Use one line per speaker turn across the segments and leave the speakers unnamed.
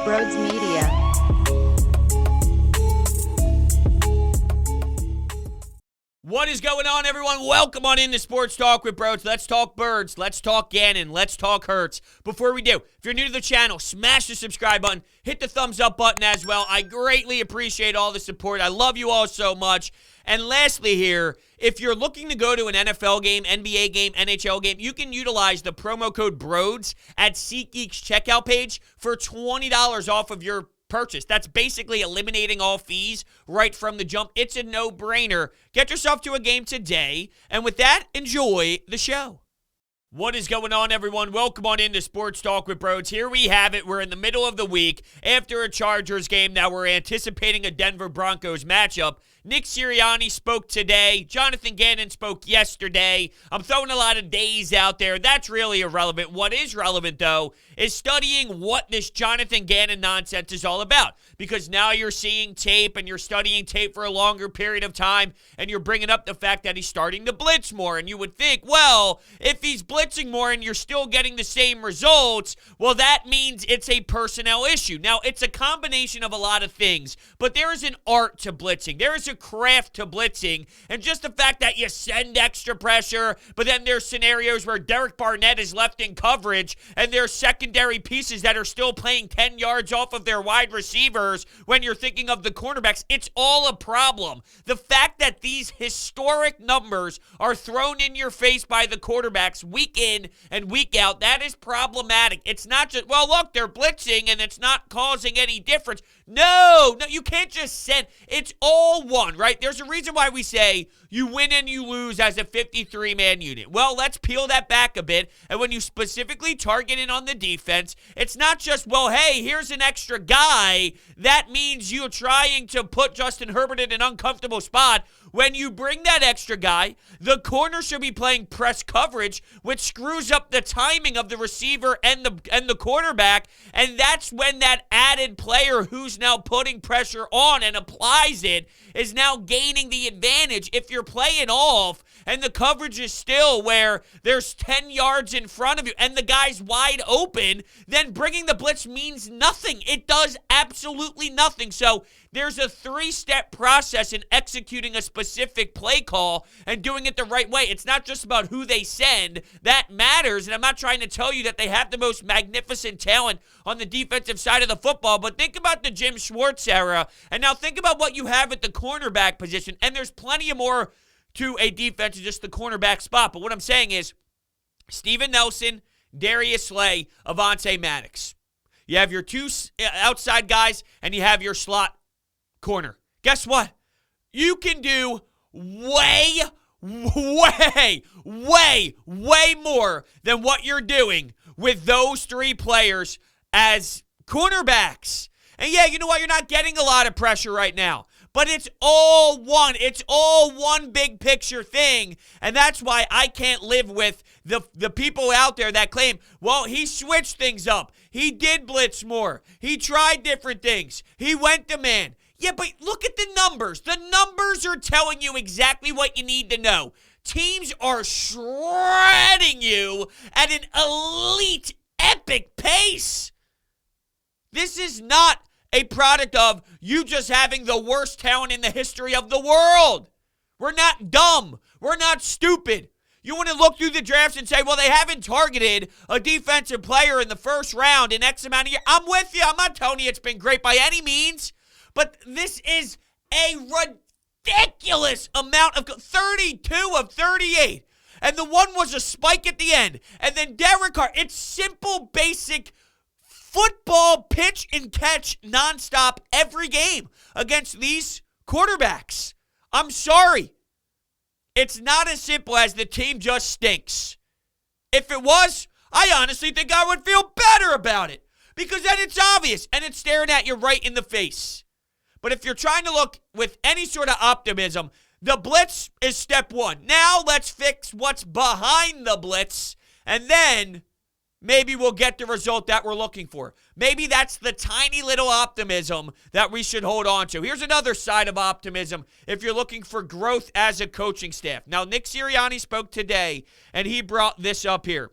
Brodes Media.
What is going on, everyone? Welcome on into Sports Talk with Brodes. Let's talk birds. Let's talk Gannon. Let's talk Hurts. Before we do, if you're new to the channel, smash the subscribe button. Hit the thumbs up button as well. I greatly appreciate all the support. I love you all so much. And lastly here, if you're looking to go to an NFL game, NBA game, NHL game, you can utilize the promo code BRODES at SeatGeek's checkout page for $20 off of your purchase. That's basically eliminating all fees right from the jump. It's a no-brainer. Get yourself to a game today. And with that, enjoy the show. What is going on, everyone? Welcome on into Sports Talk with Brodes. Here we have it. We're in the middle of the week after a Chargers game. Now we're anticipating a Denver Broncos matchup. Nick Sirianni spoke today. Jonathan Gannon spoke yesterday. I'm throwing a lot of days out there. That's really irrelevant. What is relevant, though, is studying what this Jonathan Gannon nonsense is all about. Because now you're seeing tape and you're studying tape for a longer period of time, and you're bringing up the fact that he's starting to blitz more. And you would think, well, if he's blitzing more and you're still getting the same results, well, that means it's a personnel issue. Now, it's a combination of a lot of things, but there is an art to blitzing. There is a craft to blitzing, and just the fact that you send extra pressure, but then there's scenarios where Derek Barnett is left in coverage, and there's secondary pieces that are still playing 10 yards off of their wide receivers when you're thinking of the cornerbacks. It's all a problem. The fact that these historic numbers are thrown in your face by the quarterbacks week in and week out, that is problematic. It's not just, well, look, they're blitzing and it's not causing any difference. No, you can't just send. It's all one, right? There's a reason why we say you win and you lose as a 53-man unit. Well, let's peel that back a bit. And when you specifically target in on the defense, it's not just, well, hey, here's an extra guy. That means you're trying to put Justin Herbert in an uncomfortable spot. When you bring that extra guy, the corner should be playing press coverage, which screws up the timing of the receiver and the quarterback, and that's when that added player who's now putting pressure on and applies it is now gaining the advantage. If you're playing off and the coverage is still where there's 10 yards in front of you and the guy's wide open, then bringing the blitz means nothing. It does absolutely nothing. So there's a 3-step process in executing a specific play call and doing it the right way. It's not just about who they send. That matters, and I'm not trying to tell you that they have the most magnificent talent on the defensive side of the football, but think about the Jim Schwartz era, and now think about what you have at the cornerback position, and there's plenty of more to a defense than just the cornerback spot. But what I'm saying is Steven Nelson, Darius Slay, Avonte Maddox. You have your two outside guys, and you have your slot corner. Guess what? You can do way more than what you're doing with those three players as cornerbacks. And yeah, you know what? You're not getting a lot of pressure right now. But it's all one. It's all one big picture thing. And that's why I can't live with the people out there that claim, well, he switched things up. He did blitz more. He tried different things. He went to man. Yeah, but look at the numbers. The numbers are telling you exactly what you need to know. Teams are shredding you at an elite, epic pace. This is not a product of you just having the worst talent in the history of the world. We're not dumb. We're not stupid. You want to look through the drafts and say, well, they haven't targeted a defensive player in the first round in X amount of years. I'm with you. I'm not telling you it's been great by any means. But this is a ridiculous amount of 32 of 38. And the one was a spike at the end. And then Derek Carr. It's simple, basic football pitch and catch nonstop every game against these quarterbacks. I'm sorry. It's not as simple as the team just stinks. If it was, I honestly think I would feel better about it. Because then it's obvious and it's staring at you right in the face. But if you're trying to look with any sort of optimism, the blitz is step one. Now let's fix what's behind the blitz, and then maybe we'll get the result that we're looking for. Maybe that's the tiny little optimism that we should hold on to. Here's another side of optimism if you're looking for growth as a coaching staff. Now, Nick Sirianni spoke today, and he brought this up here.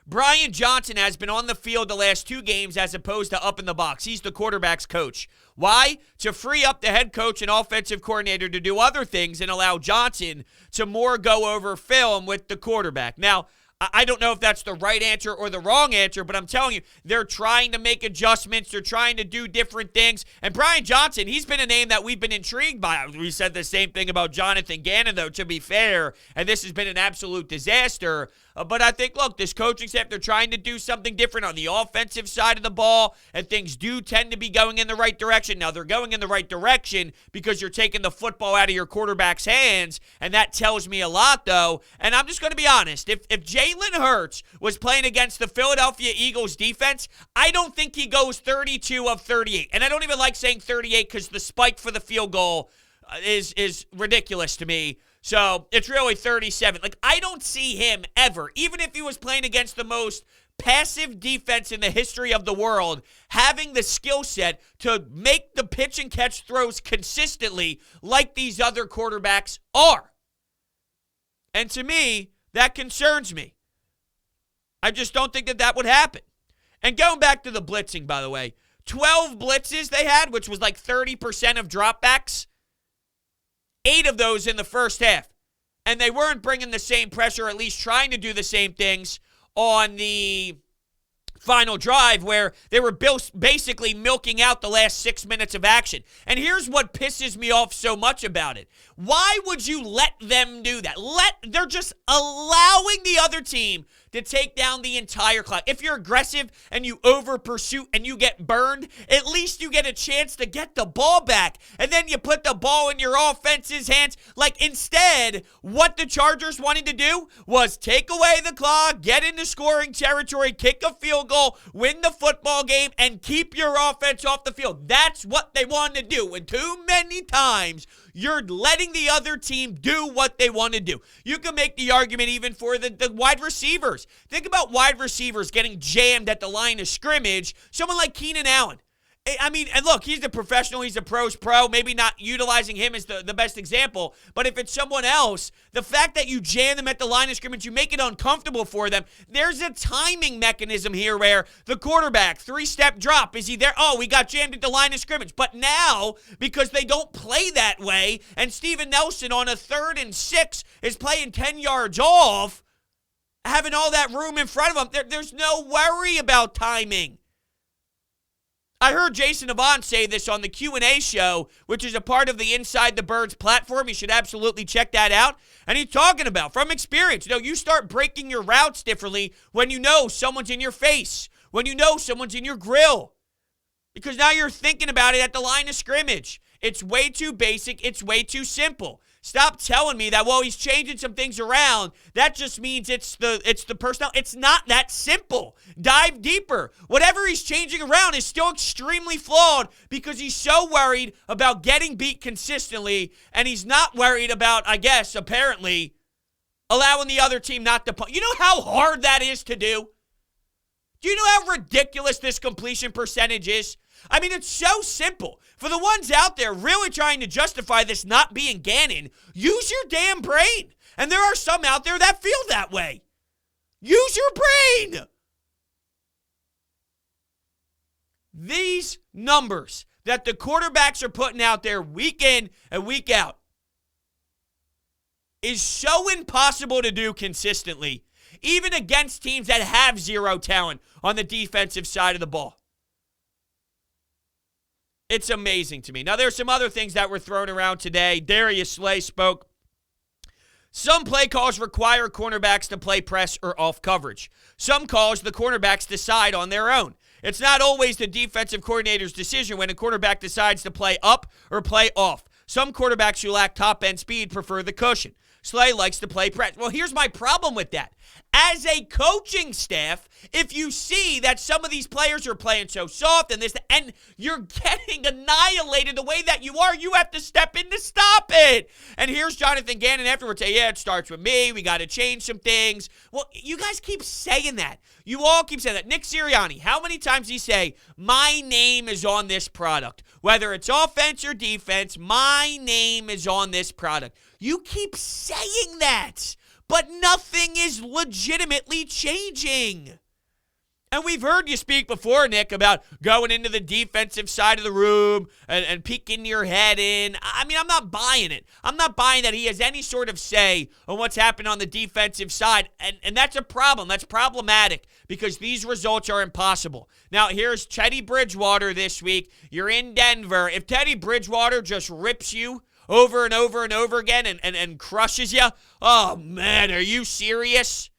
Brian Johnson has been on the field the last 2 games as opposed to up in the box. He's the quarterback's coach. Why? To free up the head coach and offensive coordinator to do other things and allow Johnson to more go over film with the quarterback. Now, I don't know if that's the right answer or the wrong answer, but I'm telling you, they're trying to make adjustments. They're trying to do different things. And Brian Johnson, he's been a name that we've been intrigued by. We said the same thing about Jonathan Gannon, though, to be fair, and this has been an absolute disaster. But I think, look, this coaching staff, they're trying to do something different on the offensive side of the ball, and things do tend to be going in the right direction. Now, they're going in the right direction because you're taking the football out of your quarterback's hands, and that tells me a lot, though. And I'm just going to be honest. If Jalen Hurts was playing against the Philadelphia Eagles defense, I don't think he goes 32 of 38. And I don't even like saying 38 because the spike for the field goal is ridiculous to me. So it's really 37. Like, I don't see him ever, even if he was playing against the most passive defense in the history of the world, having the skill set to make the pitch and catch throws consistently like these other quarterbacks are. And to me, that concerns me. I just don't think that would happen. And going back to the blitzing, by the way, 12 blitzes they had, which was like 30% of dropbacks. 8 of those in the first half. And they weren't bringing the same pressure, or at least trying to do the same things on the final drive where they were basically milking out the last 6 minutes of action. And here's what pisses me off so much about it. Why would you let them do that? They're just allowing the other team to take down the entire clock. If you're aggressive and you over pursue and you get burned, at least you get a chance to get the ball back. And then you put the ball in your offense's hands. Like, instead, what the Chargers wanted to do was take away the clock, get into scoring territory, kick a field goal, win the football game, and keep your offense off the field. That's what they wanted to do. And too many times, you're letting the other team do what they want to do. You can make the argument even for the wide receivers. Think about wide receivers getting jammed at the line of scrimmage. Someone like Keenan Allen. I mean, and look, he's a professional. He's a pro's pro. Maybe not utilizing him as the best example. But if it's someone else, the fact that you jam them at the line of scrimmage, you make it uncomfortable for them. There's a timing mechanism here where the quarterback, 3-step drop. Is he there? Oh, we got jammed at the line of scrimmage. But now, because they don't play that way, and Steven Nelson on a 3rd and 6 is playing 10 yards off, having all that room in front of him, there's no worry about timing. I heard Jason Avant say this on the Q&A show, which is a part of the Inside the Birds platform. You should absolutely check that out. And he's talking about, from experience, you start breaking your routes differently when you know someone's in your face, when you know someone's in your grill. Because now you're thinking about it at the line of scrimmage. It's way too basic. It's way too simple. Stop telling me that, well, he's changing some things around. That just means it's the personnel. It's not that simple. Dive deeper. Whatever he's changing around is still extremely flawed because he's so worried about getting beat consistently, and he's not worried about, I guess, apparently, allowing the other team not to punt. You know how hard that is to do? Do you know how ridiculous this completion percentage is? I mean, it's so simple. For the ones out there really trying to justify this not being Gannon, use your damn brain. And there are some out there that feel that way. Use your brain. These numbers that the quarterbacks are putting out there week in and week out is so impossible to do consistently, even against teams that have zero talent on the defensive side of the ball. It's amazing to me. Now, there's some other things that were thrown around today. Darius Slay spoke. Some play calls require cornerbacks to play press or off coverage. Some calls the cornerbacks decide on their own. It's not always the defensive coordinator's decision when a quarterback decides to play up or play off. Some quarterbacks who lack top-end speed prefer the cushion. Slay likes to play press. Well, here's my problem with that. As a coaching staff, if you see that some of these players are playing so soft and you're getting annihilated the way that you are, you have to step in to stop it. And here's Jonathan Gannon afterwards say, yeah, it starts with me. We got to change some things. Well, you guys keep saying that. You all keep saying that. Nick Sirianni, how many times does he say, my name is on this product? Whether it's offense or defense, my name is on this product. You keep saying that. but nothing is legitimately changing. And we've heard you speak before, Nick, about going into the defensive side of the room and peeking your head in. I mean, I'm not buying it. I'm not buying that he has any sort of say on what's happened on the defensive side. And that's a problem. That's problematic because these results are impossible. Now, here's Teddy Bridgewater this week. You're in Denver. If Teddy Bridgewater just rips you over and over and over again and crushes you, oh, man, are you serious?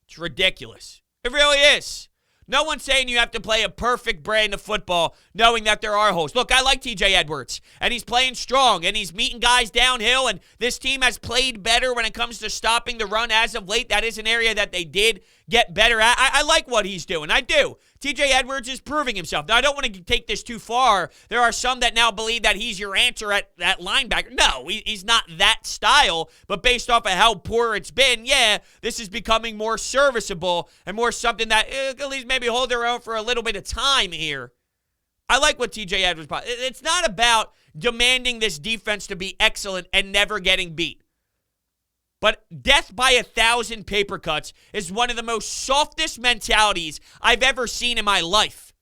It's ridiculous. It really is. No one's saying you have to play a perfect brand of football knowing that there are holes. Look, I like TJ Edwards, and he's playing strong, and he's meeting guys downhill, and this team has played better when it comes to stopping the run as of late. That is an area that they did get better at. I like what he's doing. I do. TJ Edwards is proving himself. Now, I don't want to take this too far. There are some that now believe that he's your answer at linebacker. No, he's not that style, but based off of how poor it's been, yeah, this is becoming more serviceable and more something that at least maybe hold their own for a little bit of time here. I like what TJ Edwards brought. It's not about demanding this defense to be excellent and never getting beat. But death by 1,000 paper cuts is one of the most softest mentalities I've ever seen in my life.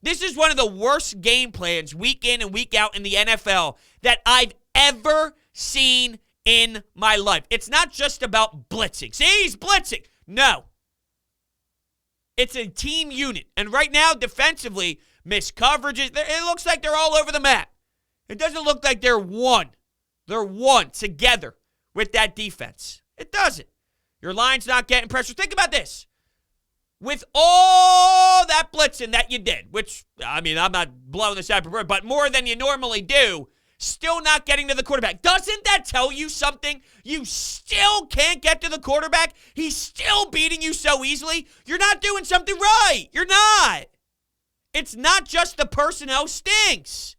This is one of the worst game plans week in and week out in the NFL that I've ever seen in my life. It's not just about blitzing. See, he's blitzing. No. It's a team unit. And right now, defensively, missed coverages. It looks like they're all over the map. It doesn't look like they're one. They're one together with that defense. It doesn't. Your line's not getting pressure. Think about this. With all that blitzing that you did, which, I mean, I'm not blowing this out of proportion, but more than you normally do, still not getting to the quarterback. Doesn't that tell you something? You still can't get to the quarterback. He's still beating you so easily. You're not doing something right. You're not. It's not just the personnel stinks.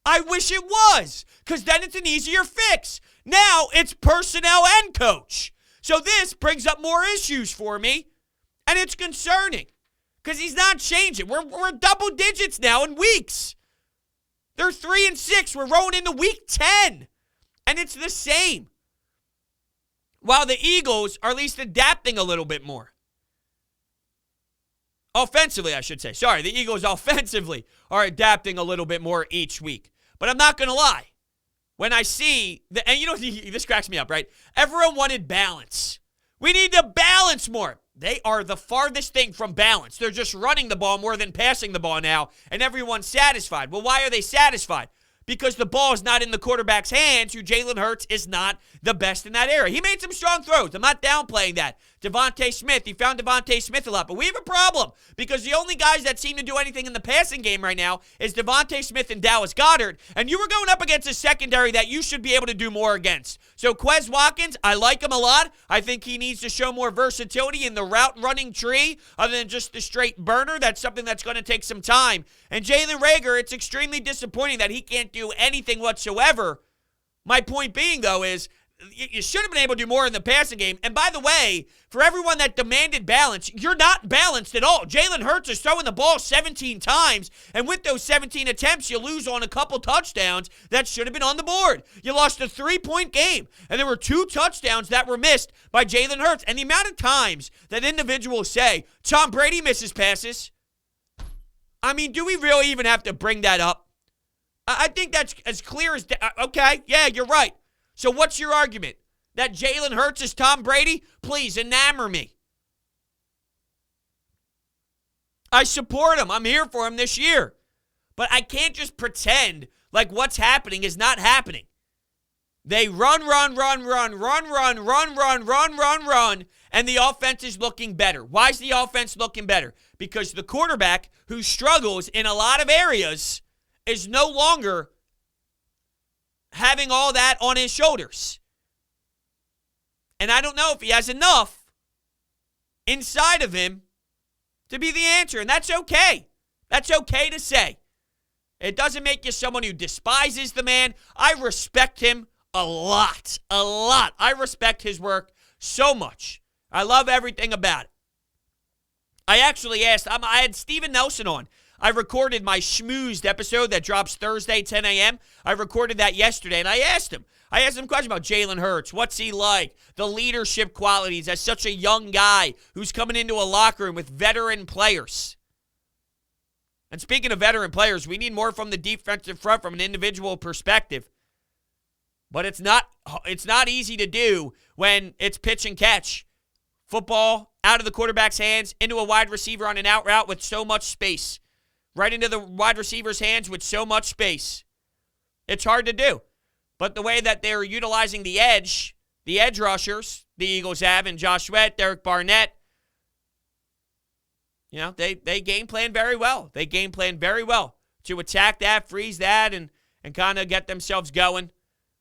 I wish it was, because then it's an easier fix. Now it's personnel and coach. So this brings up more issues for me, and it's concerning because he's not changing. We're double digits now in weeks. They're 3-6. We're rolling into week 10, and it's the same. While the Eagles are at least adapting a little bit more. Offensively, I should say. Sorry, the Eagles offensively are adapting a little bit more each week. But I'm not going to lie. When I see, and you know, this cracks me up, right? Everyone wanted balance. We need to balance more. They are the farthest thing from balance. They're just running the ball more than passing the ball now, and everyone's satisfied. Well, why are they satisfied? Because the ball is not in the quarterback's hands, who Jalen Hurts is not the best in that area. He made some strong throws. I'm not downplaying that. Devontae Smith, he found Devontae Smith a lot. But we have a problem because the only guys that seem to do anything in the passing game right now is Devontae Smith and Dallas Goedert. And you were going up against a secondary that you should be able to do more against. So Quez Watkins, I like him a lot. I think he needs to show more versatility in the route running tree other than just the straight burner. That's something that's going to take some time. And Jalen Reagor, it's extremely disappointing that he can't do anything whatsoever. My point being, though, is you should have been able to do more in the passing game. And by the way, for everyone that demanded balance, you're not balanced at all. Jalen Hurts is throwing the ball 17 times, and with those 17 attempts, you lose on a couple touchdowns that should have been on the board. You lost a 3-point game, and there were 2 touchdowns that were missed by Jalen Hurts. And the amount of times that individuals say, Tom Brady misses passes, I mean, do we really even have to bring that up? I think that's as clear as, okay, yeah, you're right. So what's your argument? That Jalen Hurts is Tom Brady? Please, enamor me. I support him. I'm here for him this year. But I can't just pretend like what's happening is not happening. They run, and the offense is looking better. Why is the offense looking better? Because the quarterback, who struggles in a lot of areas, is no longer having all that on his shoulders. And I don't know if he has enough inside of him to be the answer. And that's okay. That's okay to say. It doesn't make you someone who despises the man. I respect him a lot. I respect his work so much. I love everything about it. I actually asked, I had Steven Nelson on. I recorded my schmoozed episode that drops Thursday, 10 a.m. I recorded that yesterday, and I asked him. I asked him a question about Jalen Hurts. What's he like? The leadership qualities as such a young guy who's coming into a locker room with veteran players. And speaking of veteran players, we need more from the defensive front from an individual perspective. But it's not easy to do when it's pitch and catch. Football out of the quarterback's hands into a wide receiver on an out route with so much space. Right into the wide receiver's hands with so much space. It's hard to do. But the way that they're utilizing the edge rushers, the Eagles have, and Josh Sweat, Derek Barnett, they game plan very well. They game plan very well to attack that, freeze that, and kind of get themselves going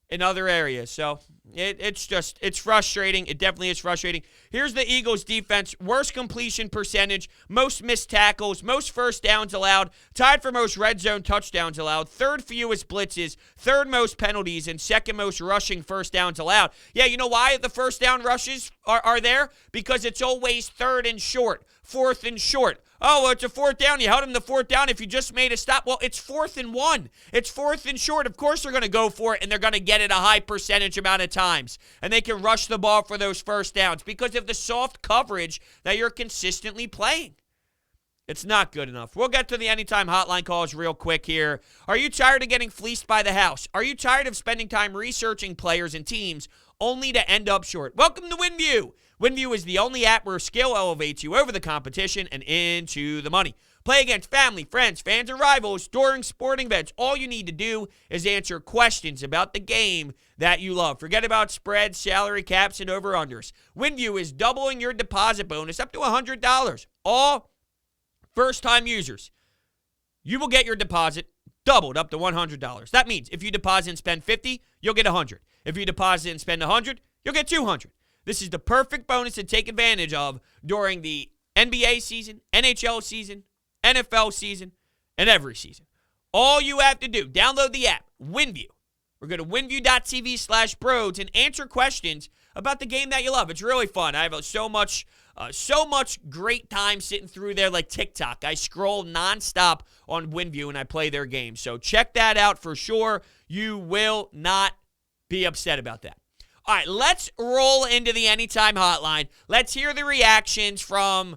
in other areas. So it's frustrating. It definitely is frustrating. Here's the Eagles defense. Worst completion percentage, most missed tackles, most first downs allowed, tied for most red zone touchdowns allowed, third fewest blitzes, third most penalties, and second most rushing first downs allowed. Yeah, you know why the first down rushes are there? Because it's always third and short, fourth and short. Oh, well, it's a fourth down. You held him to fourth down if you just made a stop. Well, it's 4th and 1. It's 4th and short. Of course they're going to go for it, and they're going to get it a high percentage amount of times. And they can rush the ball for those first downs because of the soft coverage that you're consistently playing. It's not good enough. We'll get to the anytime hotline calls real quick here. Are you tired of getting fleeced by the house? Are you tired of spending time researching players and teams only to end up short? Welcome to WinView. WinView is the only app where skill elevates you over the competition and into the money. Play against family, friends, fans, and rivals during sporting events. All you need to do is answer questions about the game that you love. Forget about spreads, salary caps, and over-unders. WinView is doubling your deposit bonus up to $100. All first-time users. You will get your deposit doubled up to $100. That means if you deposit and spend $50, you'll get $100. If you deposit and spend $100, you'll get $200. This is the perfect bonus to take advantage of during the NBA season, NHL season, NFL season, and every season. All you have to do, download the app, WinView, or go to winview.tv/Brodes and answer questions about the game that you love. It's really fun. I have so much great time sitting through there like TikTok. I scroll nonstop on WinView and I play their games. So check that out for sure. You will not be upset about that. All right, let's roll into the anytime hotline. Let's hear the reactions from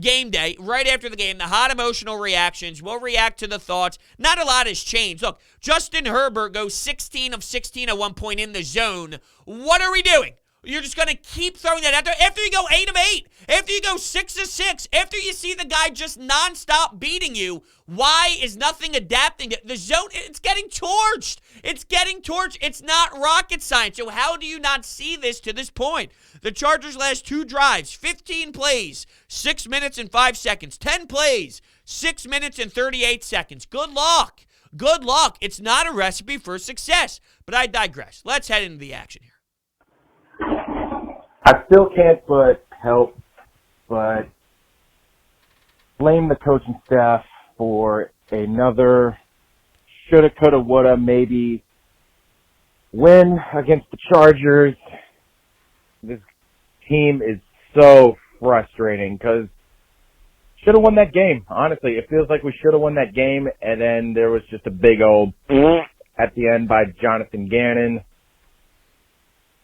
game day, right after the game, the hot emotional reactions. We'll react to the thoughts. Not a lot has changed. Look, Justin Herbert goes 16 of 16 at one point in the zone. What are we doing? You're just going to keep throwing that out there after you go 8 of 8, after you go 6 of 6, after you see the guy just nonstop beating you. Why is nothing adapting? The zone, it's getting torched. It's getting torched. It's not rocket science. So how do you not see this to this point? The Chargers' last 2 drives, 15 plays, 6 minutes and 5 seconds. 10 plays, 6 minutes and 38 seconds. Good luck. Good luck. It's not a recipe for success. But I digress. Let's head into the action here.
I still can't help but blame the coaching staff for another shoulda, coulda, woulda, maybe win against the Chargers. This team is so frustrating because should have won that game. Honestly, it feels like we should have won that game, and then there was just a big old at the end by Jonathan Gannon.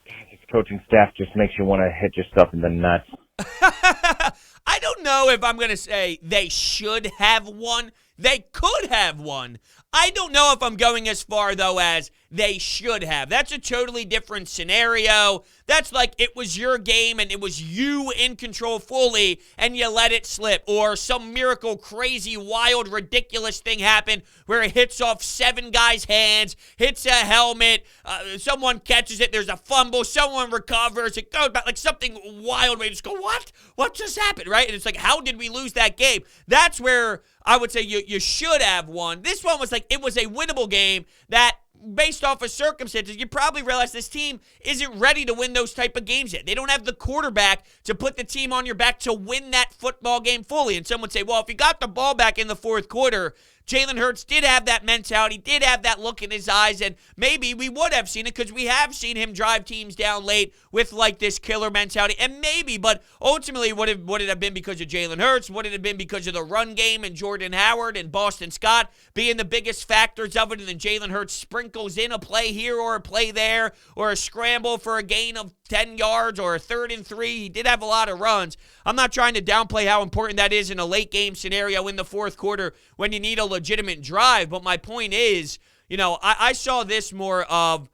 This coaching staff just makes you want to hit yourself in the nuts.
I don't know if I'm going to say they should have won. They could have won. I don't know if I'm going as far, though, as they should have. That's a totally different scenario. That's like it was your game and it was you in control fully and you let it slip. Or some miracle, crazy, wild, ridiculous thing happened where it hits off 7 guys' hands, hits a helmet, someone catches it, there's a fumble, someone recovers, it goes back, like something wild where you just go, what? What just happened, right? And it's like, how did we lose that game? That's where I would say you should have won. This one was like, it was a winnable game that, based off of circumstances, you probably realize this team isn't ready to win those type of games yet. They don't have the quarterback to put the team on your back to win that football game fully. And some would say, well, if you got the ball back in the fourth quarter Jalen Hurts did have that mentality, did have that look in his eyes, and maybe we would have seen it because we have seen him drive teams down late with like this killer mentality, and maybe, but ultimately would it have been because of Jalen Hurts? Would it have been because of the run game and Jordan Howard and Boston Scott being the biggest factors of it, and then Jalen Hurts sprinkles in a play here or a play there or a scramble for a gain of 10 yards or a 3rd and 3. He did have a lot of runs. I'm not trying to downplay how important that is in a late game scenario in the fourth quarter when you need a legitimate drive. But my point is, I saw this more of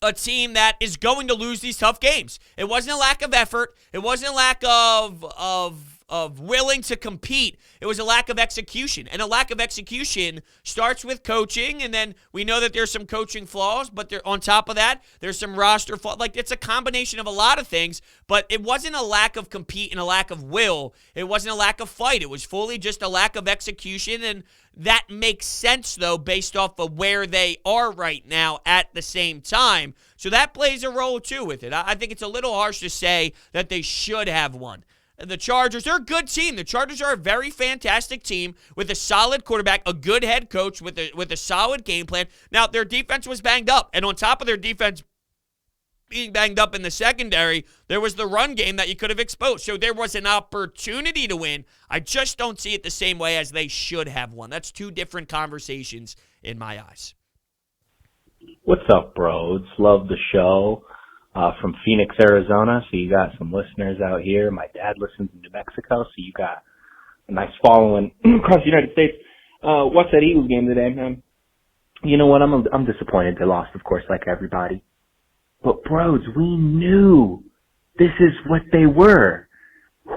a team that is going to lose these tough games. It wasn't a lack of effort. It wasn't a lack of willing to compete. It was a lack of execution. And a lack of execution starts with coaching, and then we know that there's some coaching flaws, but on top of that, there's some roster flaws. Like, it's a combination of a lot of things, but it wasn't a lack of compete and a lack of will. It wasn't a lack of fight. It was fully just a lack of execution, and that makes sense, though, based off of where they are right now at the same time. So that plays a role, too, with it. I think it's a little harsh to say that they should have won. The Chargers, they're a good team. The Chargers are a very fantastic team with a solid quarterback, a good head coach with a solid game plan. Now, their defense was banged up, and on top of their defense being banged up in the secondary, there was the run game that you could have exposed. So there was an opportunity to win. I just don't see it the same way as they should have won. That's two different conversations in my eyes.
What's up, Brodes? Love the show. From Phoenix, Arizona, so you got some listeners out here. My dad listens in New Mexico, so you got a nice following across the United States. Watch that Eagles game today, man. You know what? I'm disappointed they lost, of course, like everybody. But Brodes, we knew this is what they were.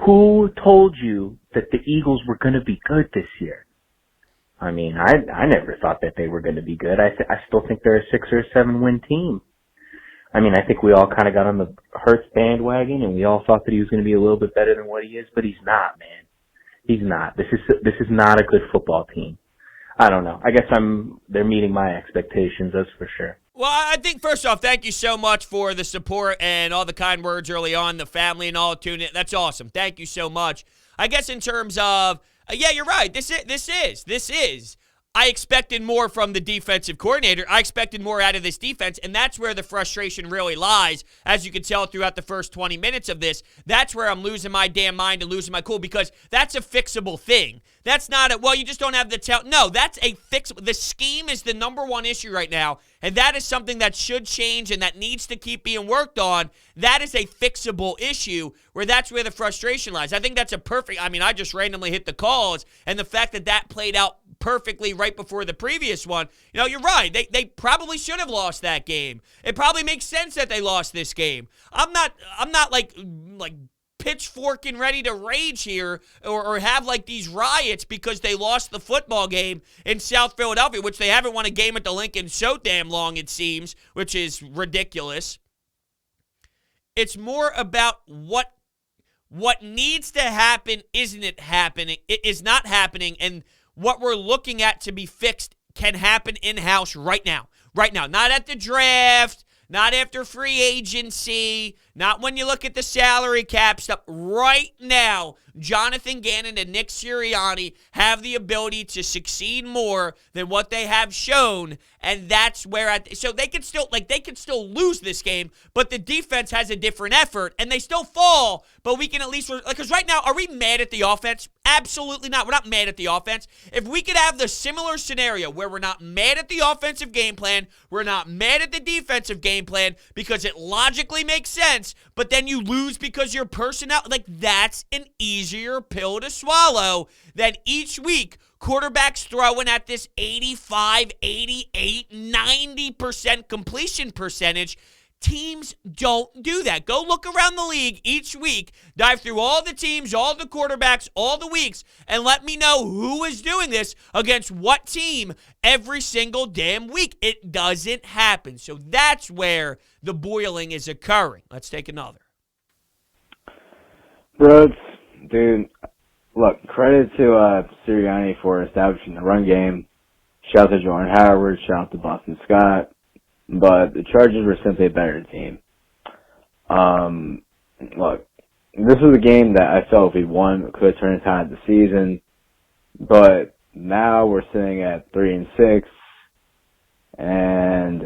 Who told you that the Eagles were going to be good this year? I mean, I never thought that they were going to be good. I still think they're a 6 or 7 win team. I mean, I think we all kind of got on the Hurts bandwagon, and we all thought that he was going to be a little bit better than what he is, but he's not, man. He's not. This is not a good football team. I don't know. I guess they're meeting my expectations, that's for sure.
Well, I think, first off, thank you so much for the support and all the kind words early on, the family and all tuning in. That's awesome. Thank you so much. I guess in terms of, yeah, you're right. This is. I expected more from the defensive coordinator. I expected more out of this defense, and that's where the frustration really lies, as you can tell throughout the first 20 minutes of this. That's where I'm losing my damn mind and losing my cool, because that's a fixable thing. That's not well, you just don't have the talent. No, that's a fixable. The scheme is the number one issue right now, and that is something that should change and that needs to keep being worked on. That is a fixable issue that's where the frustration lies. I think that's I just randomly hit the calls, and the fact that played out perfectly right before the previous one. You're right. They probably should have lost that game. It probably makes sense that they lost this game. I'm not like pitchforking ready to rage here or have like these riots because they lost the football game in South Philadelphia, which they haven't won a game at the Lincoln so damn long, it seems, which is ridiculous. It's more about what needs to happen isn't happening. It is not happening, and what we're looking at to be fixed can happen in-house right now. Right now. Not at the draft, not after free agency, not when you look at the salary cap stuff. Right now, Jonathan Gannon and Nick Sirianni have the ability to succeed more than what they have shown, and that's where so they could still lose this game, but the defense has a different effort, and they still fall, but we can at least, because right now, are we mad at the offense? Absolutely not. We're not mad at the offense. If we could have the similar scenario where we're not mad at the offensive game plan, we're not mad at the defensive game plan because it logically makes sense, but then you lose because your personnel, that's an easier pill to swallow than each week quarterbacks throwing at this 85, 88, 90% completion percentage. Teams don't do that. Go look around the league each week, dive through all the teams, all the quarterbacks, all the weeks, and let me know who is doing this against what team every single damn week. It doesn't happen. So that's where the boiling is occurring. Let's take another.
Brodes, dude, look, credit to Sirianni for establishing the run game. Shout out to Jordan Howard. Shout out to Boston Scott. But the Chargers were simply a better team. Look, this was a game that I felt if we won, it could have turned the tide of the season. But now we're sitting at 3-6, and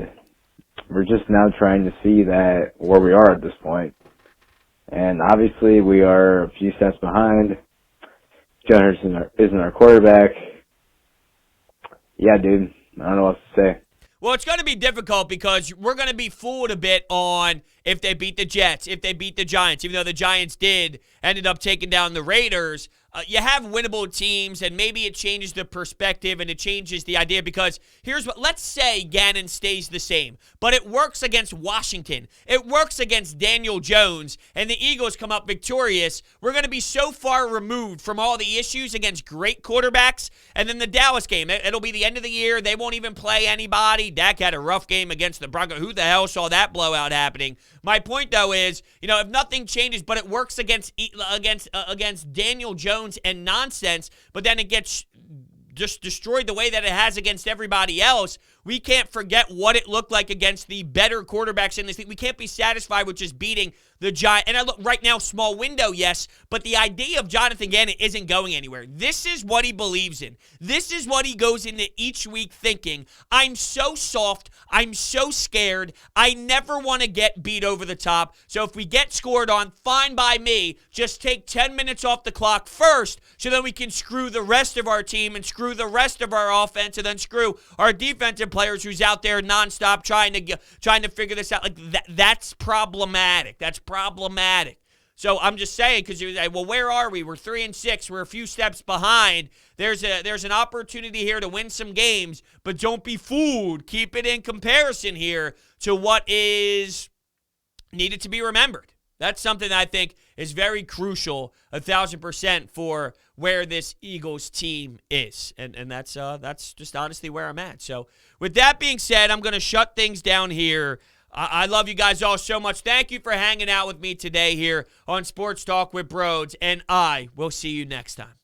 we're just now trying to see that where we are at this point. And obviously, we are a few steps behind. Jalen Hurts isn't our quarterback. Yeah, dude, I don't know what to say.
Well, it's going to be difficult because we're going to be fooled a bit on if they beat the Jets, if they beat the Giants, even though the Giants ended up taking down the Raiders. You have winnable teams, and maybe it changes the perspective and it changes the idea because here's what, let's say Gannon stays the same, but it works against Washington. It works against Daniel Jones, and the Eagles come up victorious. We're going to be so far removed from all the issues against great quarterbacks, and then the Dallas game, it'll be the end of the year. They won't even play anybody. Dak had a rough game against the Broncos. Who the hell saw that blowout happening? My point, though, is, if nothing changes, but it works against Daniel Jones and nonsense, but then it gets just destroyed the way that it has against everybody else, we can't forget what it looked like against the better quarterbacks in this league. We can't be satisfied with just beating the Giants. And I look right now, small window, yes, but the idea of Jonathan Gannon isn't going anywhere. This is what he believes in. This is what he goes into each week thinking. I'm so soft. I'm so scared. I never want to get beat over the top. So if we get scored on, fine by me. Just take 10 minutes off the clock first so then we can screw the rest of our team and screw the rest of our offense and then screw our defensive players who's out there nonstop trying to figure this out. Like that's problematic. That's problematic. So I'm just saying, because you're like, well, where are we? We're 3-6. We're a few steps behind. There's an opportunity here to win some games, but don't be fooled. Keep it in comparison here to what is needed to be remembered. That's something that I think is very crucial, 1,000% for where this Eagles team is. And that's just honestly where I'm at. So with that being said, I'm going to shut things down here. I love you guys all so much. Thank you for hanging out with me today here on Sports Talk with Brodes, and I will see you next time.